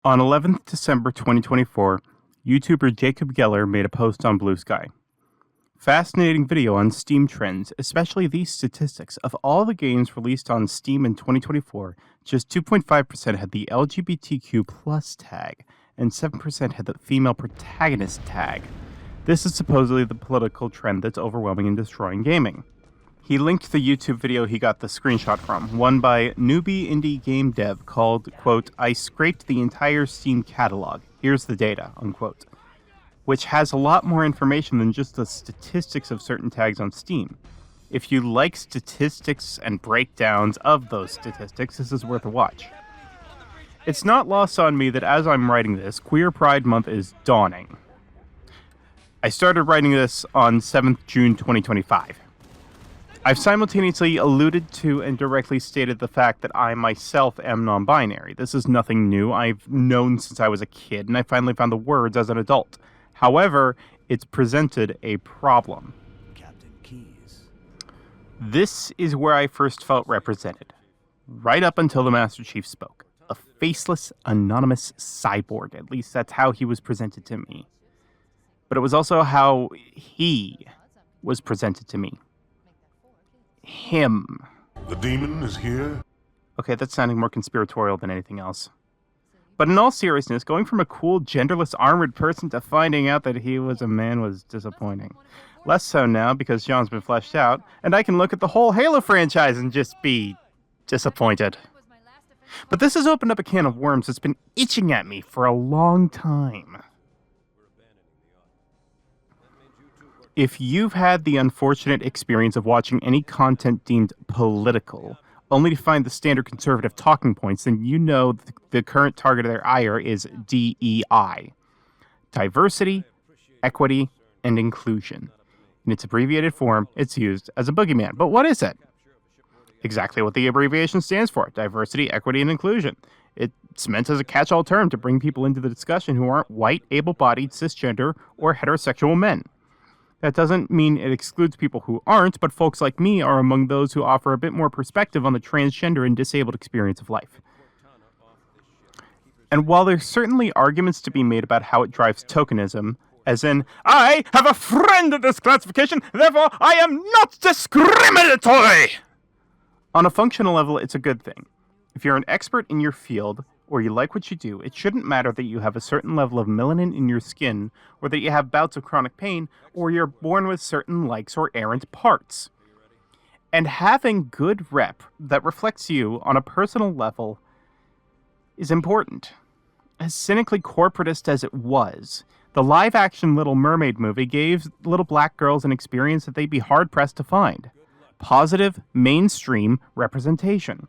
On 11th December 2024, YouTuber Jacob Geller made a post on Blue Sky. Fascinating video on Steam trends, especially these statistics. Of all the games released on Steam in 2024, just 2.5% had the LGBTQ plus tag, and 7% had the female protagonist tag. This is supposedly the political trend that's overwhelming and destroying gaming. He linked the YouTube video he got the screenshot from, one by newbie indie game dev called, quote, "I scraped the entire Steam catalog. Here's the data," unquote, which has a lot more information than just the statistics of certain tags on Steam. If you like statistics and breakdowns of those statistics, this is worth a watch. It's not lost on me that as I'm writing this, Queer Pride Month is dawning. I started writing this on 7th June 2025. I've simultaneously alluded to and directly stated the fact that I myself am non-binary. This is nothing new. I've known since I was a kid, and I finally found the words as an adult. However, it's presented a problem. Captain Keyes. This is where I first felt represented, right up until the Master Chief spoke. A faceless, anonymous cyborg. At least that's how he was presented to me. But it was also how he was presented to me. Him. The demon is here? Okay, that's sounding more conspiratorial than anything else. But in all seriousness, going from a cool, genderless, armored person to finding out that he was a man was disappointing. Less so now, because John's been fleshed out, and I can look at the whole Halo franchise and just be disappointed. But this has opened up a can of worms that's been itching at me for a long time. If you've had the unfortunate experience of watching any content deemed political, only to find the standard conservative talking points, then you know the current target of their ire is DEI. Diversity, equity, and inclusion. In its abbreviated form, it's used as a boogeyman. But what is it? Exactly what the abbreviation stands for: diversity, equity, and inclusion. It's meant as a catch-all term to bring people into the discussion who aren't white, able-bodied, cisgender, or heterosexual men. That doesn't mean it excludes people who aren't, but folks like me are among those who offer a bit more perspective on the transgender and disabled experience of life. And while there's certainly arguments to be made about how it drives tokenism, as in, I have a friend of this classification, therefore I am not discriminatory! On a functional level, it's a good thing. If you're an expert in your field, or you like what you do, it shouldn't matter that you have a certain level of melanin in your skin, or that you have bouts of chronic pain, or you're born with certain likes or errant parts. And having good rep that reflects you on a personal level is important. As cynically corporatist as it was, the live-action Little Mermaid movie gave little black girls an experience that they'd be hard-pressed to find. Positive, mainstream representation.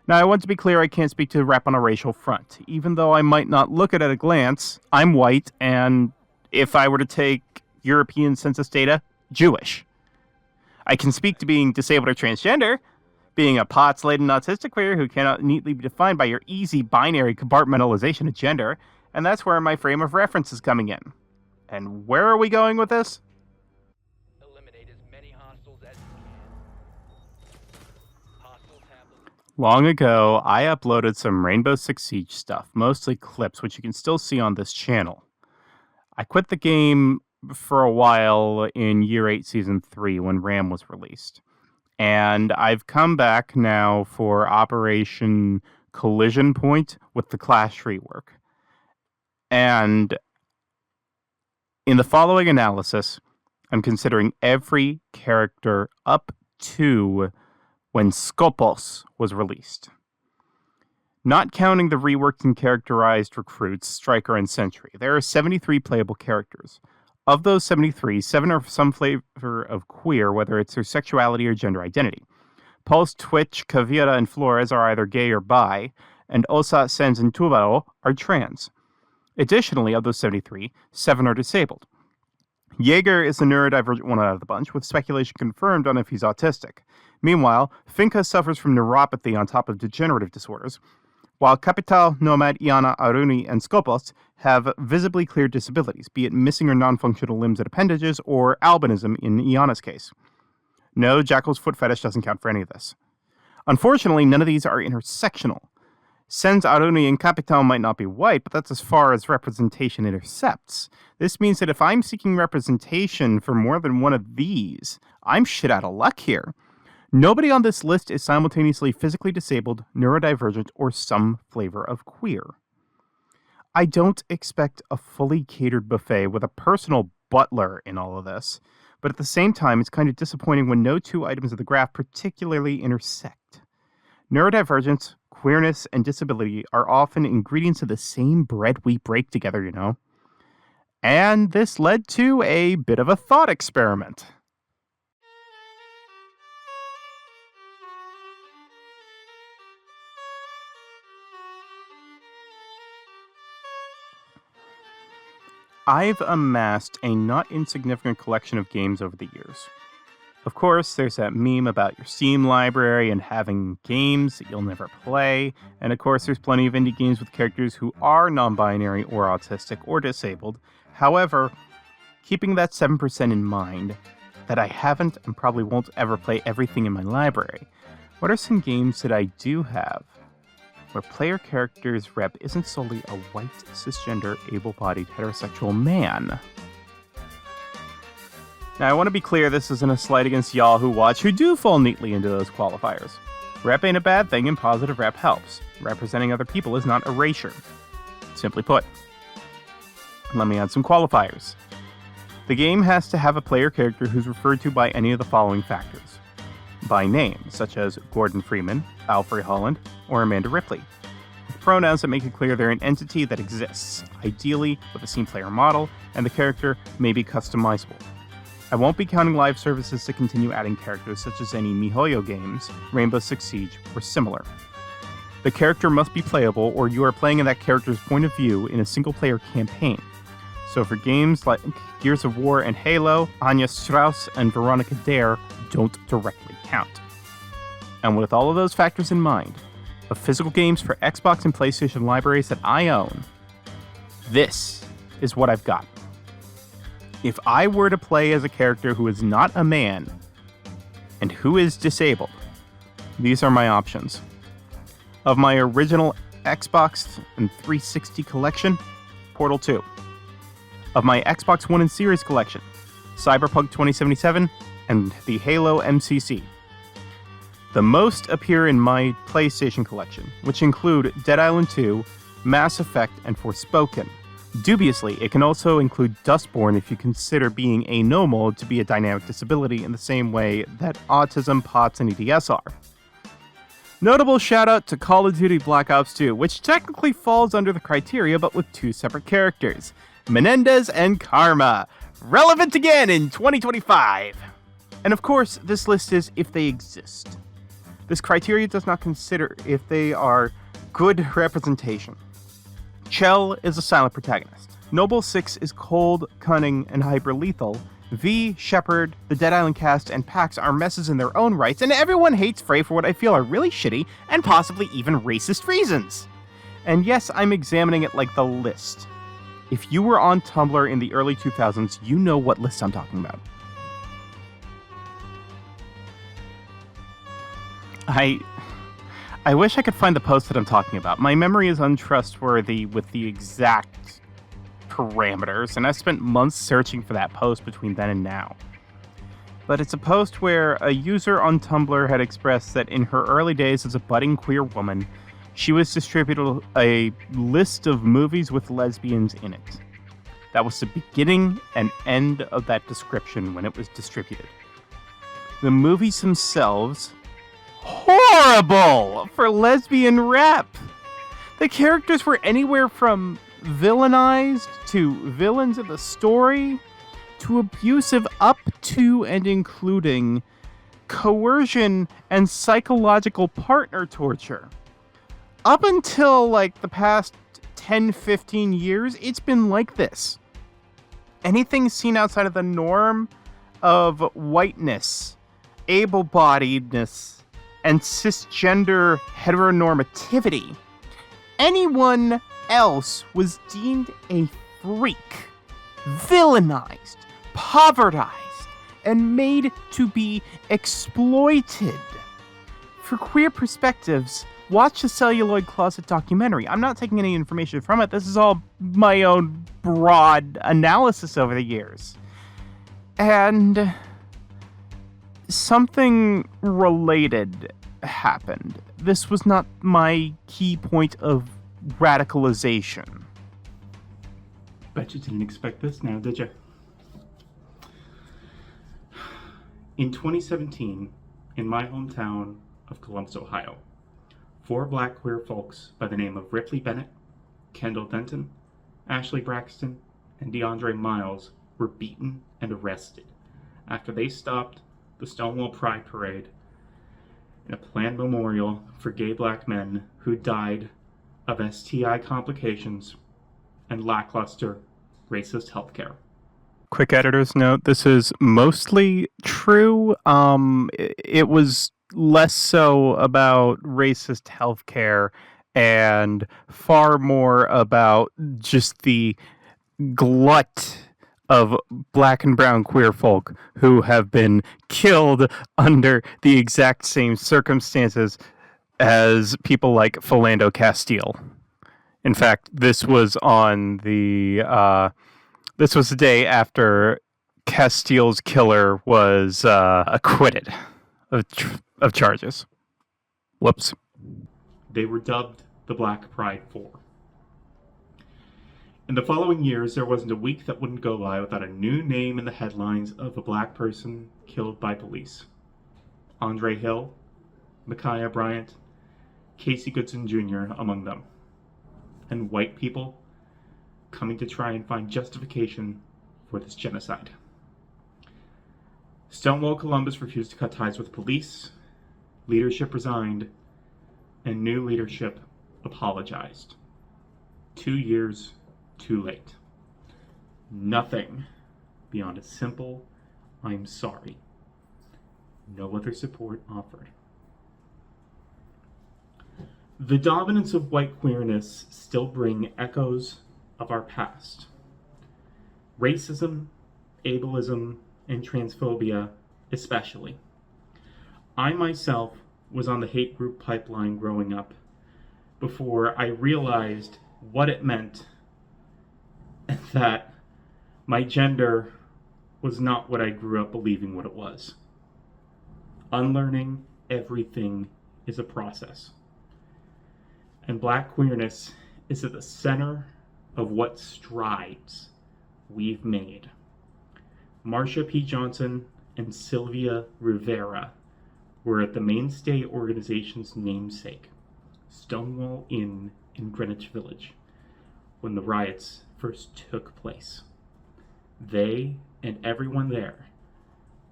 Now, I want to be clear, I can't speak to rep on a racial front. Even though I might not look at it at a glance, I'm white, and if I were to take European census data, Jewish. I can speak to being disabled or transgender, being a POTS-laden autistic queer who cannot neatly be defined by your easy binary compartmentalization of gender, and that's where my frame of reference is coming in. And where are we going with this? Long ago, I uploaded some Rainbow Six Siege stuff, mostly clips, which you can still see on this channel. I quit the game for a while in Year 8 Season 3 when RAM was released. And I've come back now for Operation Collision Point with the Clash rework. And in the following analysis, I'm considering every character up to when Skopos was released. Not counting the reworked and characterized recruits, Striker and Sentry, there are 73 playable characters. Of those 73, 7 are some flavor of queer, whether it's their sexuality or gender identity. Pulse, Twitch, Kavira, and Flores are either gay or bi, and Osa, Sens, and Tuvaro are trans. Additionally, of those 73, 7 are disabled. Jaeger is the neurodivergent one out of the bunch, with speculation confirmed on if he's autistic. Meanwhile, Finka suffers from neuropathy on top of degenerative disorders, while Capital, Nomad, Iana, Aruni, and Skopos have visibly clear disabilities, be it missing or non-functional limbs and appendages, or albinism in Iana's case. No, Jackal's foot fetish doesn't count for any of this. Unfortunately, none of these are intersectional. Sens Aruni and Capital might not be white, but that's as far as representation intercepts. This means that if I'm seeking representation for more than one of these, I'm shit out of luck here. Nobody on this list is simultaneously physically disabled, neurodivergent, or some flavor of queer. I don't expect a fully catered buffet with a personal butler in all of this, but at the same time, it's kind of disappointing when no two items of the graph particularly intersect. Neurodivergence, queerness, and disability are often ingredients of the same bread we break together, you know? And this led to a bit of a thought experiment. I've amassed a not insignificant collection of games over the years. Of course, there's that meme about your Steam library and having games that you'll never play, and of course there's plenty of indie games with characters who are non-binary or autistic or disabled. However, keeping that 7% in mind, that I haven't and probably won't ever play everything in my library, what are some games that I do have where player character's rep isn't solely a white, cisgender, able-bodied, heterosexual man? Now, I want to be clear, this isn't a slight against y'all who watch who do fall neatly into those qualifiers. Rep ain't a bad thing, and positive rep helps. Representing other people is not erasure. Simply put. Let me add some qualifiers. The game has to have a player character who's referred to by any of the following factors. By name, such as Gordon Freeman, Alfred Holland, or Amanda Ripley. With pronouns that make it clear they're an entity that exists, ideally with a scene player model, and the character may be customizable. I won't be counting live services to continue adding characters such as any MiHoYo games, Rainbow Six Siege, or similar. The character must be playable, or you are playing in that character's point of view in a single-player campaign. So for games like Gears of War and Halo, Anya Strauss and Veronica Dare don't directly count. And with all of those factors in mind, of physical games for Xbox and PlayStation libraries that I own, this is what I've got. If I were to play as a character who is not a man and who is disabled, these are my options. Of my original Xbox and 360 collection, Portal 2. Of my Xbox One and Series collection, Cyberpunk 2077 and the Halo MCC. The most appear in my PlayStation collection, which include Dead Island 2, Mass Effect, and Forspoken. Dubiously, it can also include Dustborn if you consider being anormal to be a dynamic disability in the same way that autism, POTS, and EDS are. Notable shout out to Call of Duty Black Ops 2, which technically falls under the criteria but with two separate characters, Menendez and Karma, relevant again in 2025. And of course, this list is if they exist. This criteria does not consider if they are good representation. Chell is a silent protagonist. Noble Six is cold, cunning, and hyper-lethal. V, Shepard, the Dead Island cast, and Pax are messes in their own rights, and everyone hates Frey for what I feel are really shitty and possibly even racist reasons. And yes, I'm examining it like the list. If you were on Tumblr in the early 2000s, you know what list I'm talking about. I wish I could find the post that I'm talking about. My memory is untrustworthy with the exact parameters, and I've spent months searching for that post between then and now. But it's a post where a user on Tumblr had expressed that in her early days as a budding queer woman, she was distributed a list of movies with lesbians in it. That was the beginning and end of that description when it was distributed. The movies themselves, horrible for lesbian rep. The characters were anywhere from villainized to villains of the story to abusive up to and including coercion and psychological partner torture. Up until like the past 10-15 years, it's been like this. Anything seen outside of the norm of whiteness, able-bodiedness, and cisgender heteronormativity, anyone else was deemed a freak, villainized, povertized, and made to be exploited. For queer perspectives, Watch the Celluloid Closet documentary. I'm not taking any information from it. This is all my own broad analysis over the years. And something related happened. This was not my key point of radicalization. Bet you didn't expect this now, did you? In 2017, in my hometown of Columbus, Ohio, 4 black queer folks by the name of Ripley Bennett, Kendall Denton, Ashley Braxton, and DeAndre Miles were beaten and arrested after they stopped the Stonewall Pride Parade in a planned memorial for gay black men who died of STI complications and lackluster racist healthcare. Quick editor's note, this is mostly true. It was less so about racist healthcare and far more about just the glut of black and brown queer folk who have been killed under the exact same circumstances as people like Philando Castile. In fact, this was on the this was the day after Castile's killer was acquitted of charges. Whoops. They were dubbed the Black Pride 4. In the following years, there wasn't a week that wouldn't go by without a new name in the headlines of a black person killed by police. Andre Hill, Ma'Khia Bryant, Casey Goodson Jr. among them. And white people coming to try and find justification for this genocide. Stonewall Columbus refused to cut ties with police, leadership resigned, and new leadership apologized. 2 years too late. Nothing beyond a simple, "I'm sorry." No other support offered. The dominance of white queerness still bring echoes of our past. Racism, ableism, and transphobia especially. I myself was on the hate group pipeline growing up before I realized what it meant that my gender was not what I grew up believing what it was. Unlearning everything is a process. And black queerness is at the center of what strides we've made. Marsha P. Johnson and Sylvia Rivera were at the mainstay organization's namesake, Stonewall Inn in Greenwich Village, when the riots first took place. They and everyone there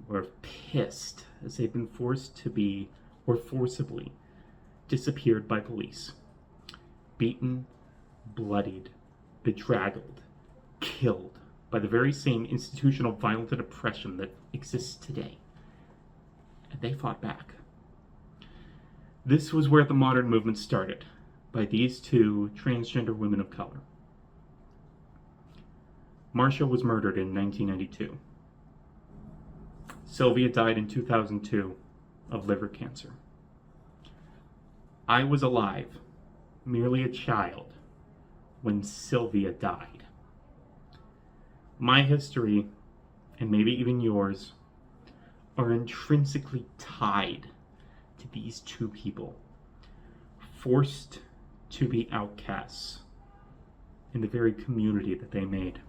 were pissed as they'd been forced to be, or forcibly, disappeared by police. Beaten, bloodied, bedraggled, killed by the very same institutional violence and oppression that exists today. And they fought back. This was where the modern movement started, by these 2 transgender women of color. Marsha was murdered in 1992. Sylvia died in 2002 of liver cancer. I was alive, merely a child, when Sylvia died. My history, and maybe even yours, are intrinsically tied to these 2 people, forced to be outcasts in the very community that they made.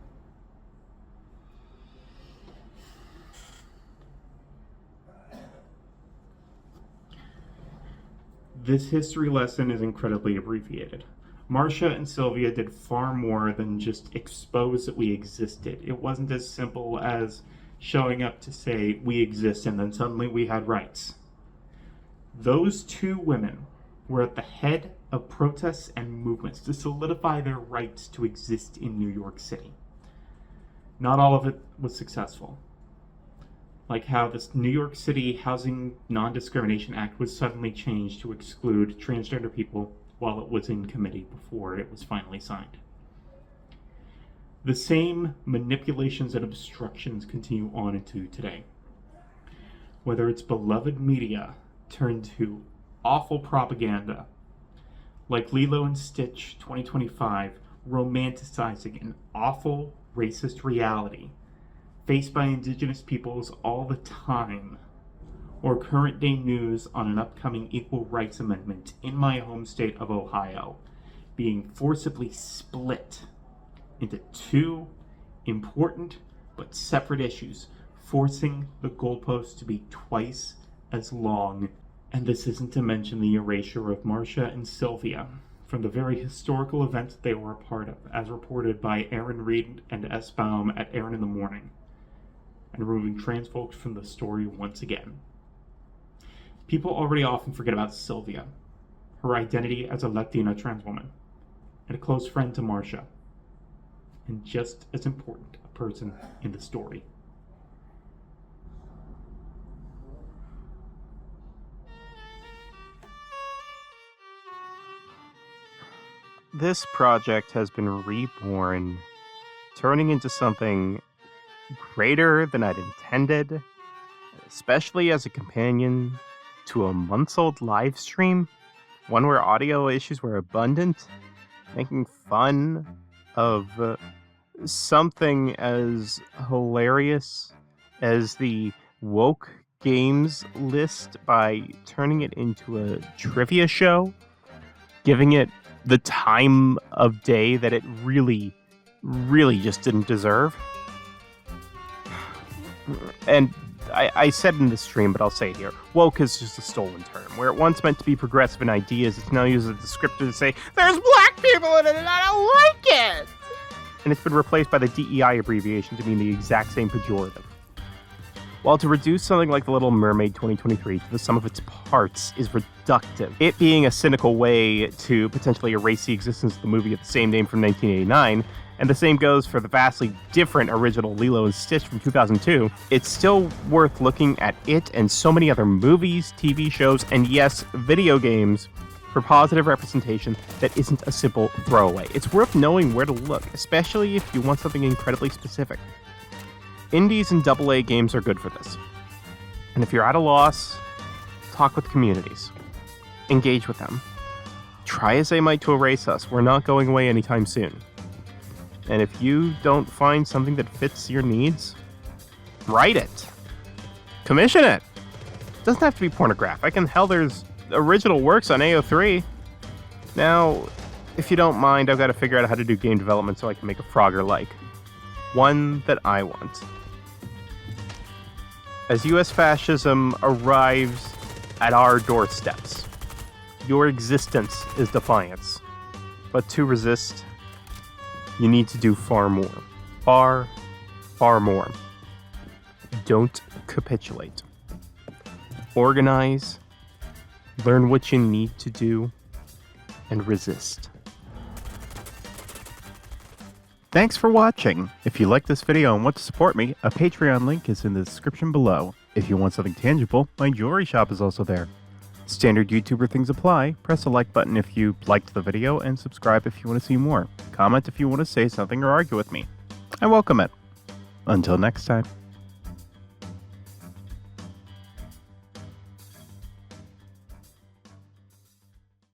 This history lesson is incredibly abbreviated. Marsha and Sylvia did far more than just expose that we existed. It wasn't as simple as showing up to say we exist and then suddenly we had rights. Those 2 women were at the head of protests and movements to solidify their rights to exist in New York City. Not all of it was successful. Like how this New York City Housing Non-Discrimination Act was suddenly changed to exclude transgender people while it was in committee before it was finally signed. The same manipulations and obstructions continue on into today. Whether it's beloved media turned to awful propaganda like Lilo and Stitch 2025, romanticizing an awful racist reality faced by indigenous peoples all the time, or current day news on an upcoming equal rights amendment in my home state of Ohio being forcibly split into two important but separate issues, forcing the goalposts to be twice as long. And this isn't to mention the erasure of Marcia and Sylvia from the very historical events they were a part of, as reported by Aaron Reed and S. Baum at Aaron in the Morning, and removing trans folks from the story once again. People already often forget about Sylvia, her identity as a Latina trans woman, and a close friend to Marcia, and just as important a person in the story. This project has been reborn, turning into something greater than I'd intended, especially as a companion to a months-old live stream, one where audio issues were abundant, making fun of something as hilarious as the woke games list by turning it into a trivia show, giving it the time of day that it really just didn't deserve. And I said in the stream, but I'll say it here, woke is just a stolen term. Where it once meant to be progressive in ideas, it's now used as a descriptor to say, there's black people in it and I don't like it! And it's been replaced by the DEI abbreviation to mean the exact same pejorative. While to reduce something like The Little Mermaid 2023 to the sum of its parts is reductive, it being a cynical way to potentially erase the existence of the movie of the same name from 1989, and the same goes for the vastly different original Lilo and Stitch from 2002, it's still worth looking at it and so many other movies, TV shows, and yes, video games for positive representation that isn't a simple throwaway. It's worth knowing where to look, especially if you want something incredibly specific. Indies and AA games are good for this. And if you're at a loss, talk with communities. Engage with them. Try as they might to erase us, we're not going away anytime soon. And if you don't find something that fits your needs, write it. Commission it. Doesn't have to be pornographic, and hell, there's original works on AO3. Now, if you don't mind, I've got to figure out how to do game development so I can make a Frogger-like. One that I want. As US fascism arrives at our doorsteps, your existence is defiance. But to resist, you need to do far more. Far, far more. Don't capitulate. Organize, learn what you need to do, and resist. Thanks for watching. If you like this video and want to support me, a Patreon link is in the description below. If you want something tangible, my jewelry shop is also there. Standard YouTuber things apply. Press the like button if you liked the video, and subscribe if you want to see more. Comment if you want to say something or argue with me. I welcome it. Until next time.